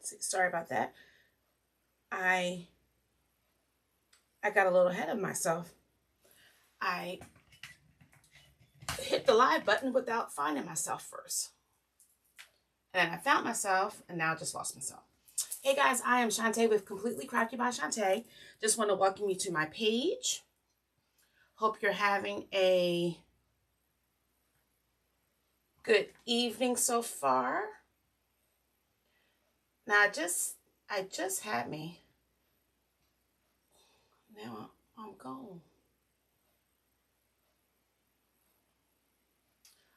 let's see, sorry about that. I got a little ahead of myself. I hit the live button without finding myself first. And I found myself, and now I just lost myself. Hey guys, I am Shantae with Completely Crafty by Shantae. Just want to welcome you to my page. Hope you're having a good evening so far. Now I just had me. Now I'm gone.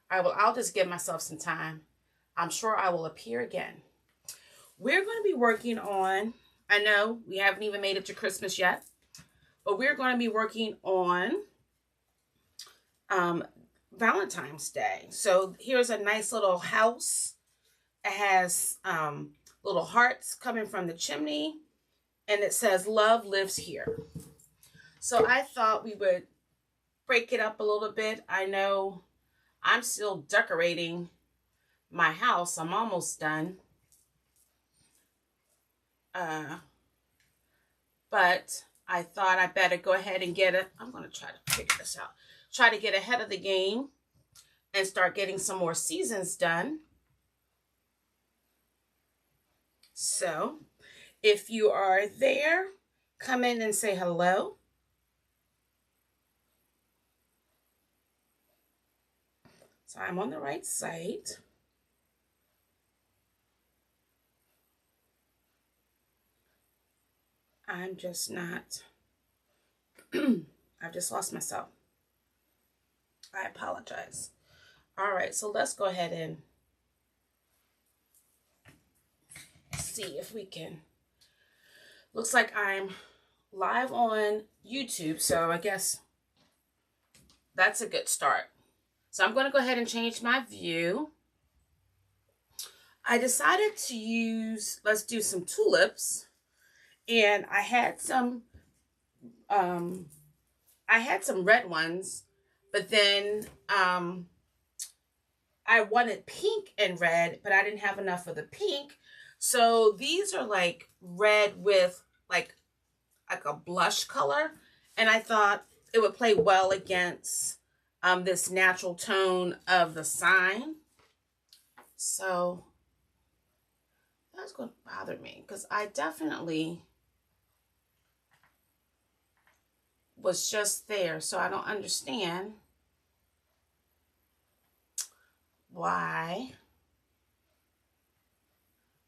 All right, well, I'll just give myself some time. I'm sure I will appear again. We're going to be working on, I know we haven't even made it to Christmas yet, but we're going to be working on Valentine's Day. So here's a nice little house. It has little hearts coming from the chimney, and it says love lives here. So I thought we would break it up a little bit. I know I'm still decorating my house. I'm almost done. But I thought I better go ahead and get it. I'm going to try to figure this out. Try to get ahead of the game and start getting some more seasons done. So if you are there, come in and say hello. So I'm on the right site. I'm just not, I've just lost myself. I apologize. All right, so let's go ahead and see if we can. Looks like I'm live on YouTube, so I guess that's a good start. So I'm going to go ahead and change my view. I decided to use, let's do some tulips. And I had some red ones, but then I wanted pink and red, but I didn't have enough of the pink. So these are like red with like a blush color, and I thought it would play well against this natural tone of the sign. So that's going to bother me because I definitely was just there, so I don't understand why.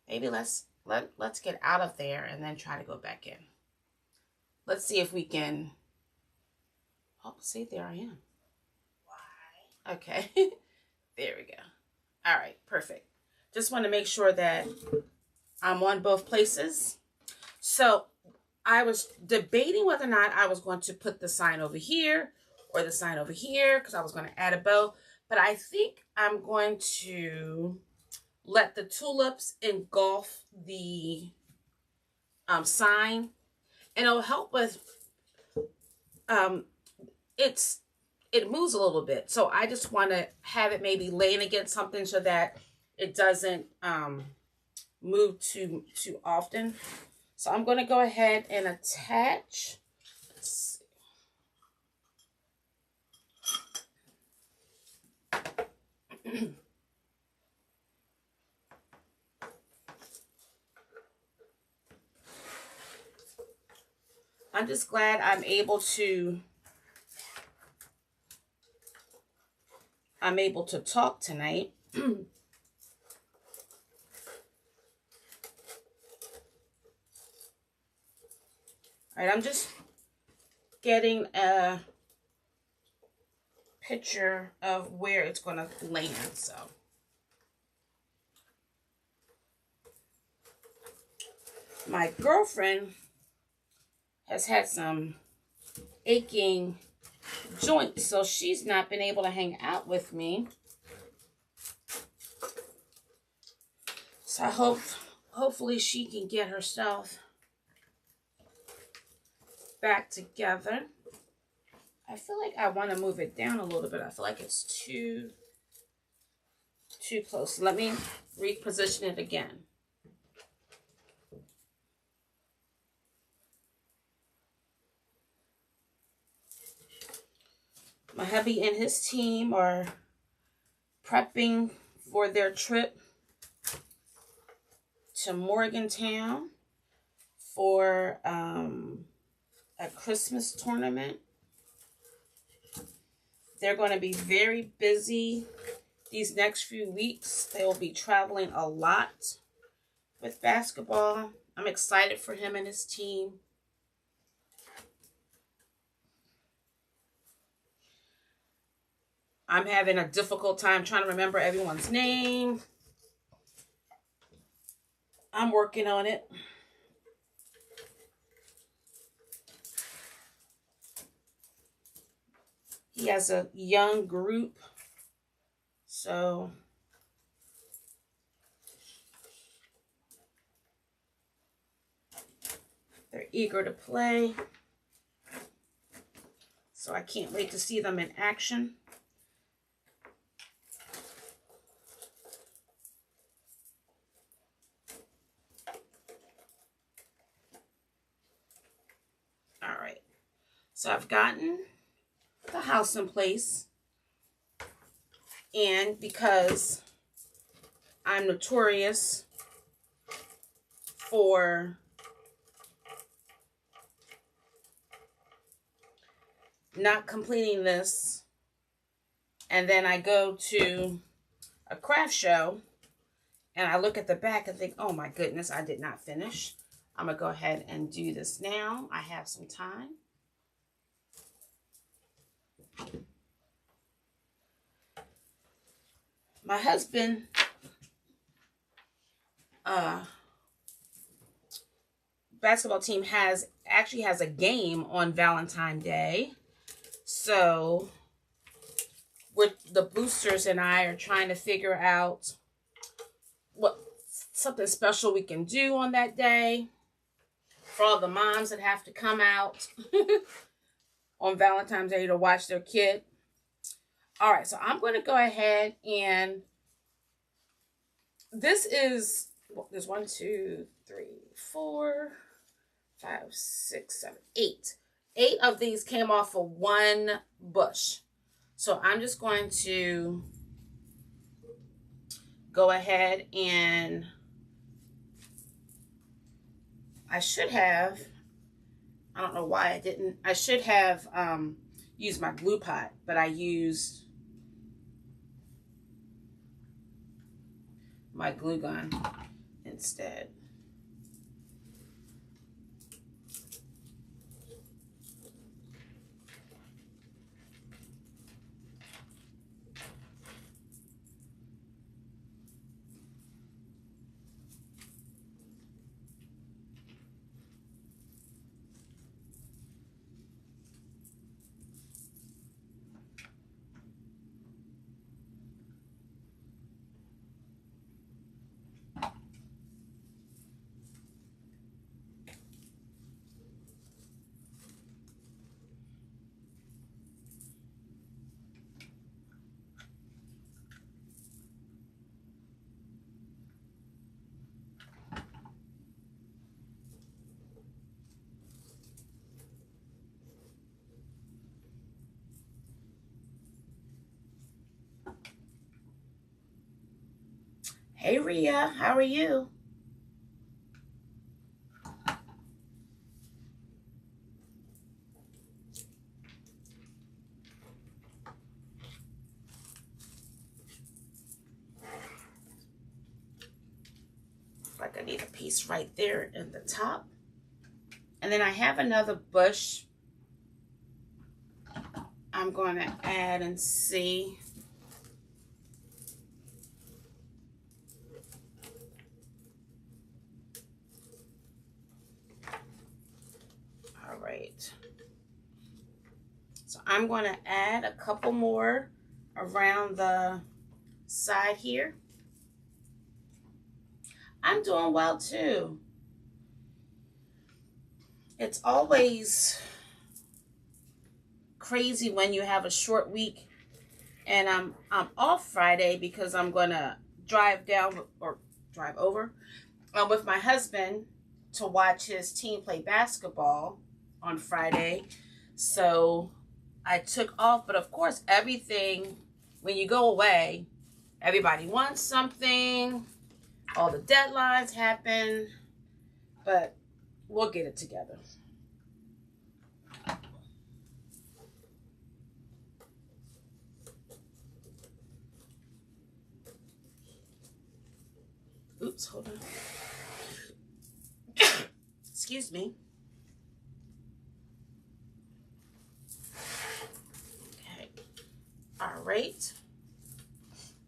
Maybe let's get out of there and then try to go back in. Let's see if we can. Oh, see, there I am. Why? Okay. There we go. All right, perfect. Just want to make sure that I'm on both places. So I was debating whether or not I was going to put the sign over here or the sign over here because I was going to add a bow. But I think I'm going to let the tulips engulf the sign. And it'll help with, it moves a little bit. So I just want to have it maybe laying against something so that it doesn't move too often. So I'm going to go ahead and attach. Let's see. I'm just glad I'm able to talk tonight. All right, I'm just getting a picture of where it's going to land, so. My girlfriend has had some aching joints, so she's not been able to hang out with me. So I hopefully she can get herself back together. I feel like I want to move it down a little bit. I feel like it's too close. Let me reposition it again. My hubby and his team are prepping for their trip to Morgantown for a Christmas tournament. They're going to be very busy these next few weeks. They will be traveling a lot with basketball. I'm excited for him and his team. I'm having a difficult time trying to remember everyone's name. I'm working on it. He has a young group, so they're eager to play. So I can't wait to see them in action. All right. So I've gotten the house in place. And because I'm notorious for not completing this, and then I go to a craft show and I look at the back and think, oh my goodness, I did not finish. I'm going to go ahead and do this now. I have some time. My husband basketball team actually has a game on Valentine's Day. So the boosters and I are trying to figure out what something special we can do on that day for all the moms that have to come out on Valentine's Day to watch their kid. All right, so I'm going to go ahead and this is, there's 1, 2, 3, 4, 5, 6, 7, 8. 8 of these came off of one bush. So I'm just going to go ahead and I should have, I don't know why I didn't, I should have used my glue pot, but I used my glue gun instead. Hey Rhea, how are you? Like I need a piece right there in the top. And then I have another bush I'm going to add and see. All right. So I'm going to add a couple more around the side here. I'm doing well too. It's always crazy when you have a short week, and I'm off Friday because I'm gonna drive down or drive over with my husband to watch his team play basketball on Friday. So I took off, but of course everything, when you go away, everybody wants something, all the deadlines happen, but we'll get it together. Oops, hold on. Excuse me. Okay. All right.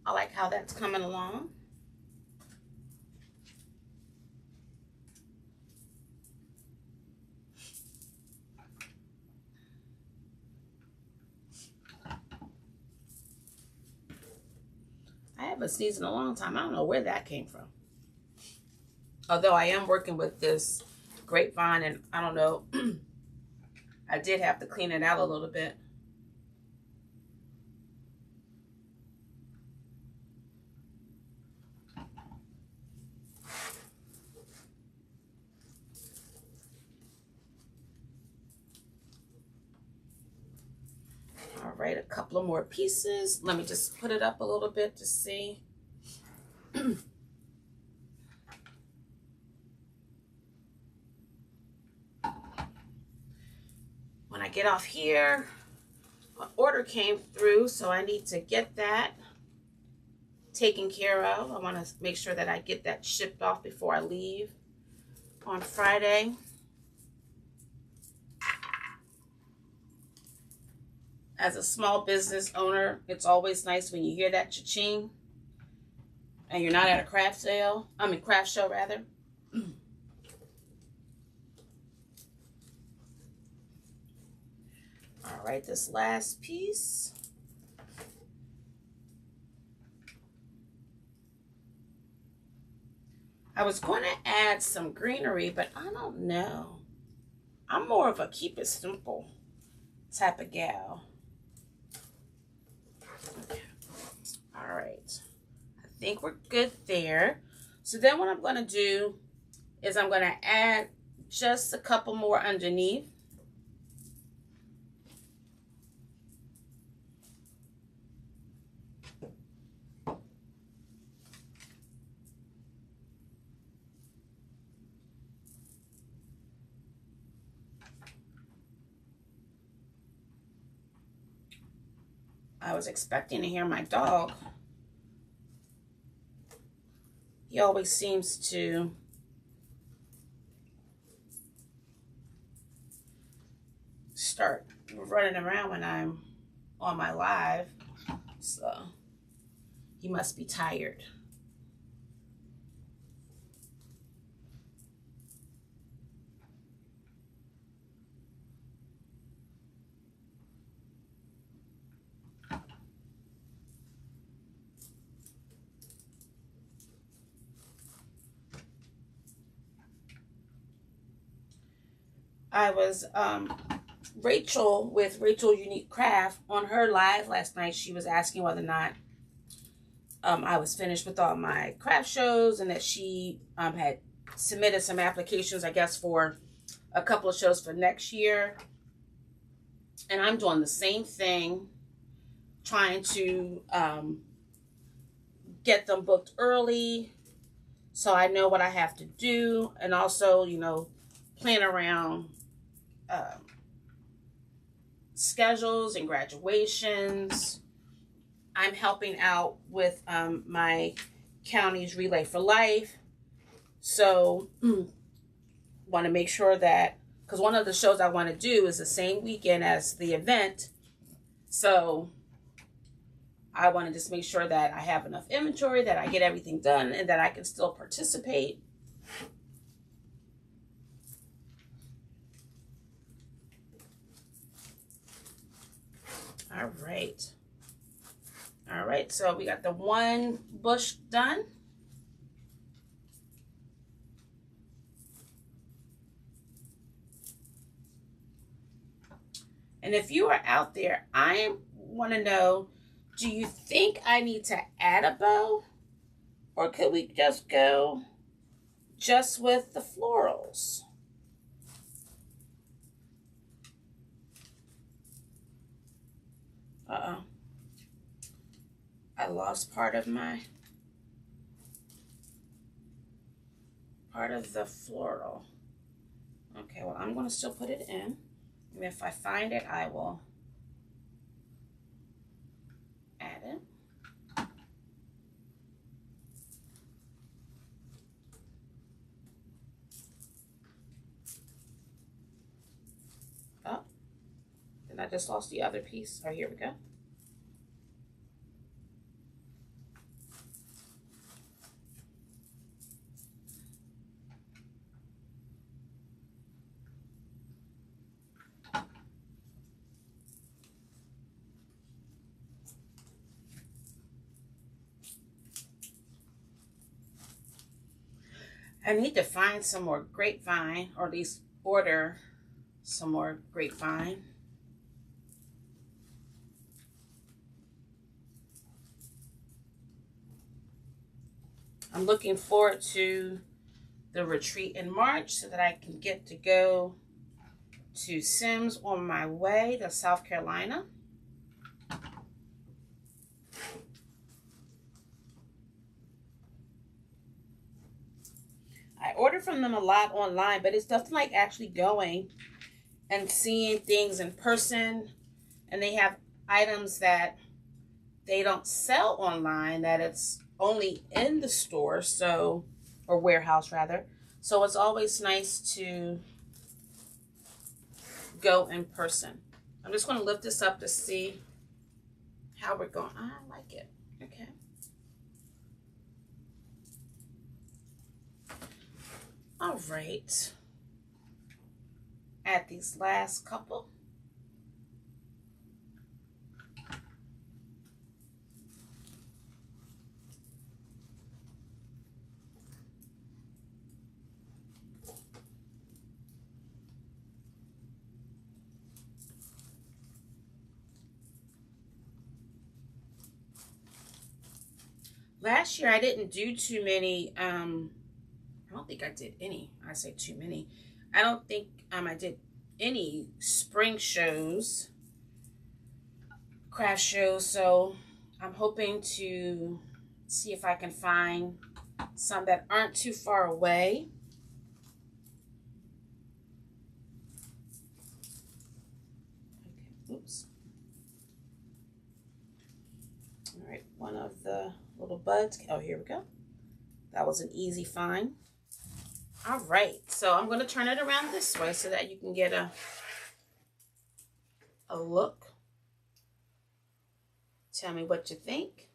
I like how that's coming along. I haven't sneezed in a long time. I don't know where that came from. Although I am working with this grapevine, and I don't know, I did have to clean it out a little bit. All right, a couple of more pieces. Let me just put it up a little bit to see. When I get off here, an order came through, so I need to get that taken care of. I want to make sure that I get that shipped off before I leave on Friday. As a small business owner, it's always nice when you hear that cha-ching and you're not at a craft show rather. All right, this last piece. I was going to add some greenery, but I don't know. I'm more of a keep it simple type of gal. Okay. All right. I think we're good there. So then what I'm going to do is I'm going to add just a couple more underneath. I was expecting to hear my dog. He always seems to start running around when I'm on my live. So he must be tired. I was Rachel with Rachel Unique Craft on her live last night. She was asking whether or not I was finished with all my craft shows, and that she had submitted some applications, I guess, for a couple of shows for next year. And I'm doing the same thing, trying to get them booked early so I know what I have to do, and also, you know, plan around schedules and graduations. I'm helping out with my county's Relay for Life. So want to make sure that, because one of the shows I want to do is the same weekend as the event. So I want to just make sure that I have enough inventory, that I get everything done, and that I can still participate. All right. All right, so we got the one bush done. And if you are out there, I want to know, do you think I need to add a bow? Or could we just go just with the florals? Uh-oh. I lost part of the floral. Okay, well, I'm going to still put it in. And if I find it, I will add it. Oh, and I just lost the other piece. Oh, here we go. I need to find some more grapevine, or at least order some more grapevine. I'm looking forward to the retreat in March so that I can get to go to Sims on my way to South Carolina. I order from them a lot online, but it's nothing like actually going and seeing things in person. And they have items that they don't sell online, that it's only in the store, so, or warehouse rather. So it's always nice to go in person. I'm just going to lift this up to see how we're going. I like it. Okay. All right. Add these last couple. Last year I didn't do too many, I don't think I did any. I say too many. I don't think I did any spring shows, craft shows, so I'm hoping to see if I can find some that aren't too far away. Okay, oops. All right, one of the little buds. Oh, here we go. That was an easy find. All right, so I'm going to turn it around this way so that you can get a look. Tell me what you think.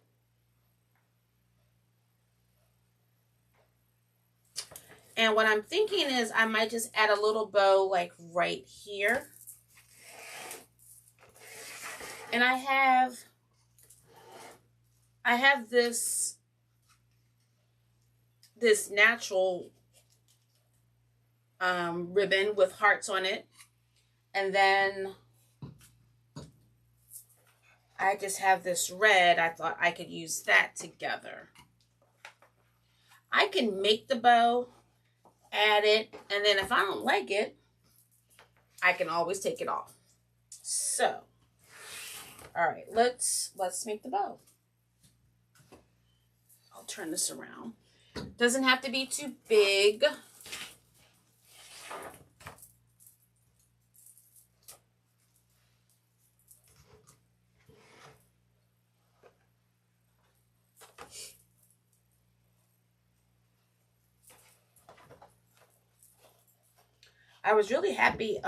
And what I'm thinking is I might just add a little bow like right here. And I have this natural ribbon with hearts on it. And then I just have this red. I thought I could use that together. I can make the bow, add it, and then if I don't like it, I can always take it off. So, all right, let's make the bow. I'll turn this around. Doesn't have to be too big. I was really happy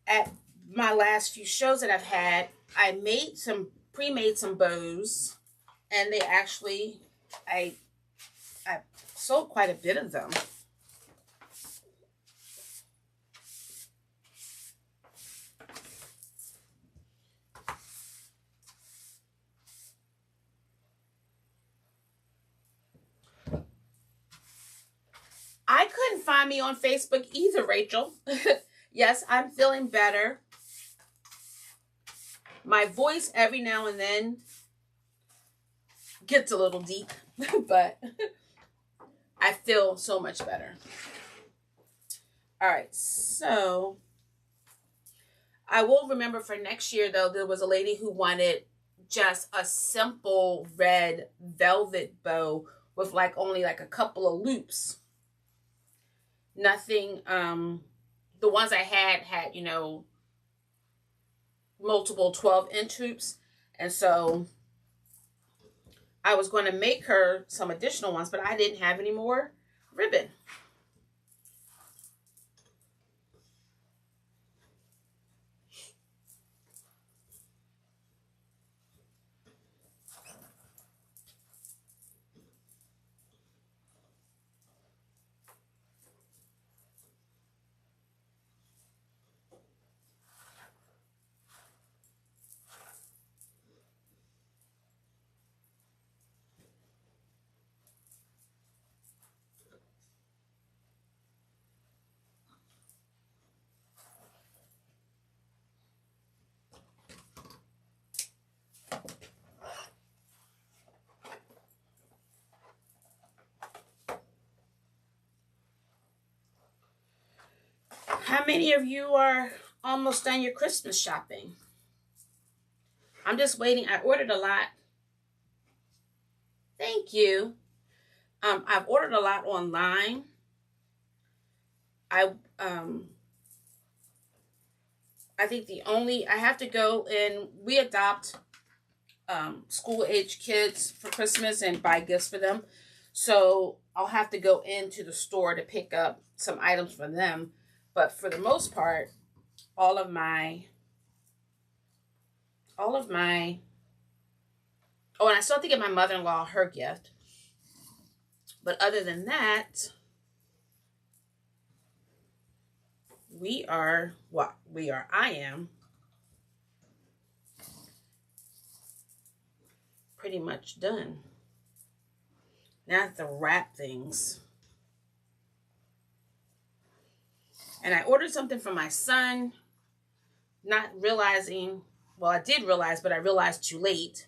at my last few shows that I've had. I pre-made some bows, and they actually, I sold quite a bit of them. I couldn't find me on Facebook either, Rachel. Yes, I'm feeling better. My voice every now and then gets a little deep, but I feel so much better. All right, so I will remember for next year, though, there was a lady who wanted just a simple red velvet bow with like only like a couple of loops. Nothing, the ones I had, you know, multiple 12-inch hoops. And so I was going to make her some additional ones, but I didn't have any more ribbon. How many of you are almost done your Christmas shopping? I'm just waiting. I ordered a lot. Thank you. I've ordered a lot online. I think I have to go and we adopt school age kids for Christmas and buy gifts for them. So I'll have to go into the store to pick up some items for them. But for the most part, all of my, oh, and I still have to get my mother-in-law her gift. But other than that, I am pretty much done. Now I have to wrap things. And I ordered something for my son, not realizing, well, I did realize, but I realized too late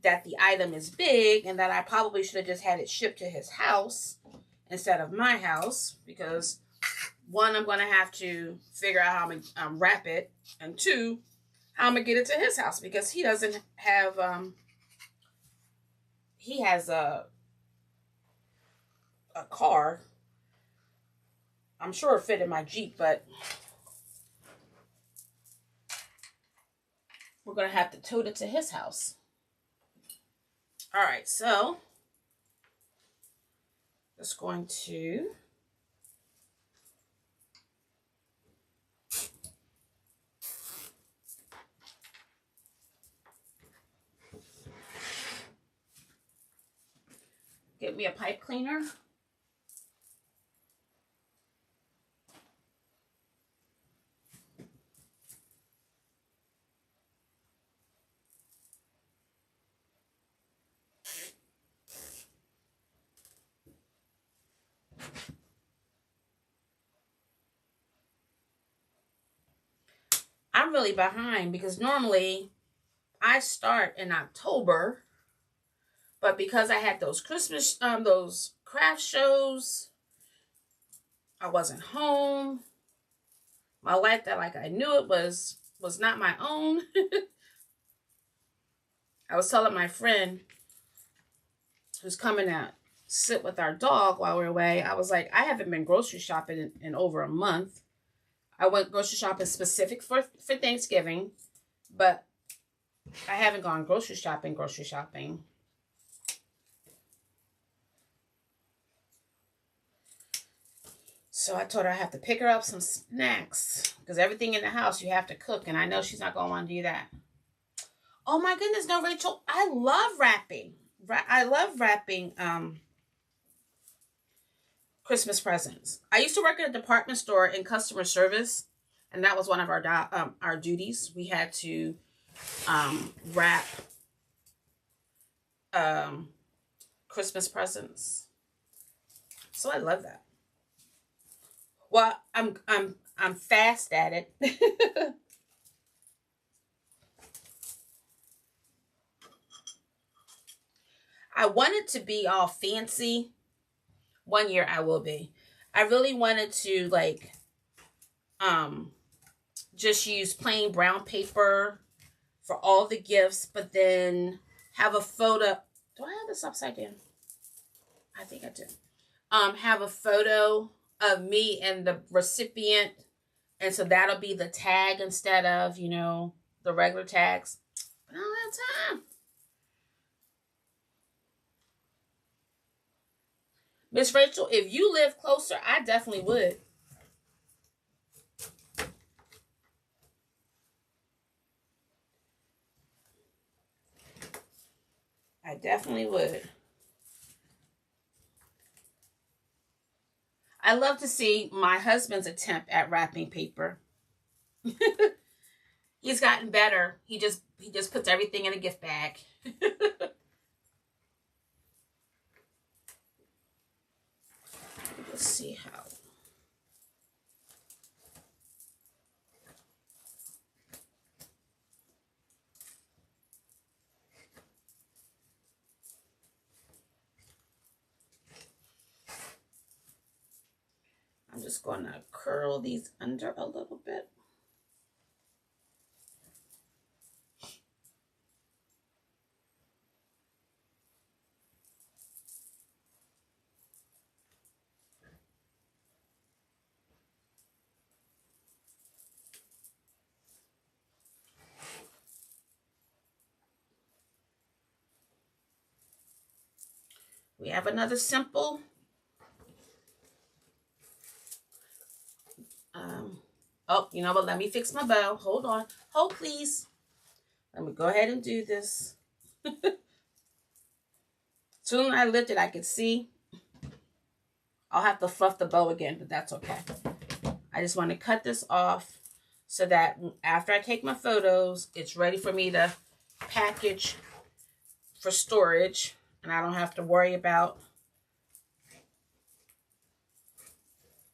that the item is big and that I probably should have just had it shipped to his house instead of my house because, one, I'm going to have to figure out how I'm going to wrap it, and two, how I'm going to get it to his house because he doesn't have, he has a car. I'm sure it fit in my Jeep, but we're going to have to tote it to his house. All right, so just going to get me a pipe cleaner. I'm really behind because normally I start in October, but because I had those Christmas, those craft shows, I wasn't home. My life that like I knew it was not my own. I was telling my friend who's coming out sit with our dog while we're away. I was like, I haven't been grocery shopping in over a month. I went grocery shopping specific for Thanksgiving, but I haven't gone grocery shopping. So I told her I have to pick her up some snacks because everything in the house you have to cook, and I know she's not going to want to do that. Oh my goodness, no, Rachel, I love wrapping. I love wrapping Christmas presents. I used to work at a department store in customer service, and that was one of our duties. We had to wrap Christmas presents. So I love that. Well, I'm fast at it. I wanted to be all fancy. One year I will be. I really wanted to like just use plain brown paper for all the gifts, but then have a photo. Do I have this upside down? I think I do. Have a photo of me and the recipient, and so that'll be the tag instead of, you know, the regular tags. But I don't have time. Miss Rachel, if you live closer, I definitely would. I definitely would. I love to see my husband's attempt at wrapping paper. He's gotten better. He just puts everything in a gift bag. Let's see how. I'm just going to curl these under a little bit. We have another simple. Oh, you know what? Let me fix my bow. Hold on. Hold, please. Let me go ahead and do this. Soon as I lift it, I can see. I'll have to fluff the bow again, but that's okay. I just want to cut this off so that after I take my photos, it's ready for me to package for storage, and I don't have to worry about.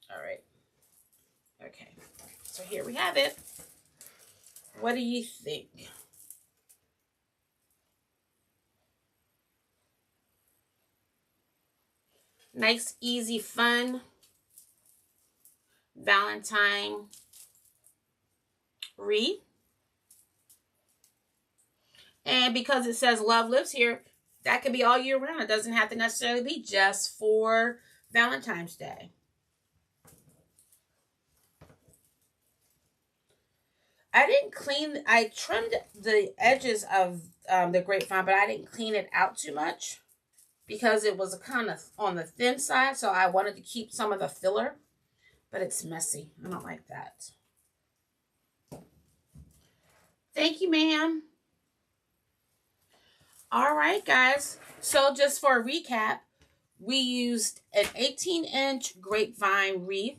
All right. Okay. So here we have it. What do you think? Nice, easy, fun Valentine wreath. And because it says love lives here, that could be all year round. It doesn't have to necessarily be just for Valentine's Day. I didn't clean, I trimmed the edges of the grapevine, but I didn't clean it out too much because it was kind of on the thin side, so I wanted to keep some of the filler, but it's messy. I don't like that. Thank you, ma'am. All right, guys. So just for a recap, we used an 18-inch grapevine wreath.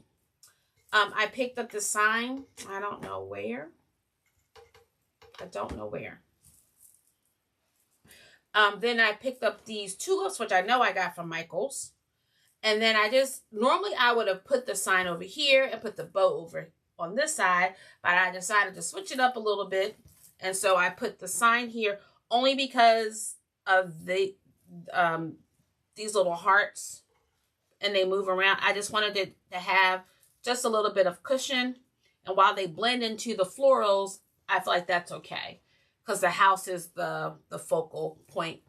I picked up the sign. I don't know where. Then I picked up these tulips, which I know I got from Michael's. And then normally I would have put the sign over here and put the bow over on this side, but I decided to switch it up a little bit. And so I put the sign here only because of these little hearts, and they move around. I just wanted it to have just a little bit of cushion. And while they blend into the florals, I feel like that's okay because the house is the focal point.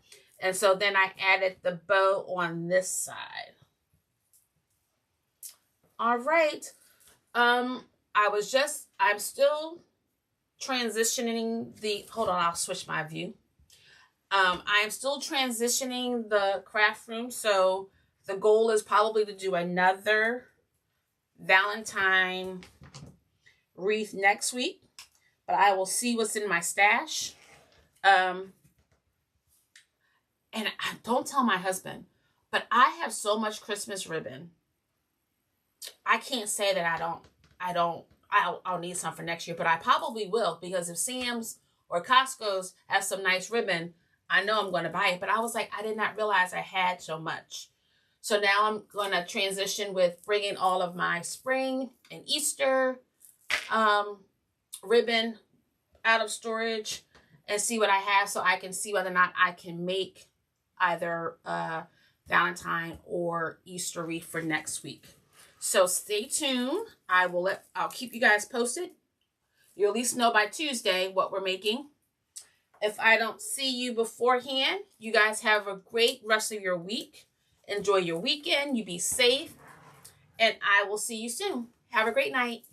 And so then I added the bow on this side. All right. I'm still transitioning hold on, I'll switch my view. I am still transitioning the craft room. So the goal is probably to do another Valentine wreath next week, but I will see what's in my stash. And I don't tell my husband, but I have so much Christmas ribbon. I can't say that I'll need some for next year, but I probably will, because if Sam's or Costco's have some nice ribbon, I know I'm going to buy it. But I was like, I did not realize I had so much. So now I'm going to transition with bringing all of my spring and Easter ribbon out of storage and see what I have, so I can see whether or not I can make either Valentine or Easter wreath for next week. So stay tuned. I'll keep you guys posted. You'll at least know by Tuesday what we're making. If I don't see you beforehand, you guys have a great rest of your week. Enjoy your weekend. You be safe. And I will see you soon. Have a great night.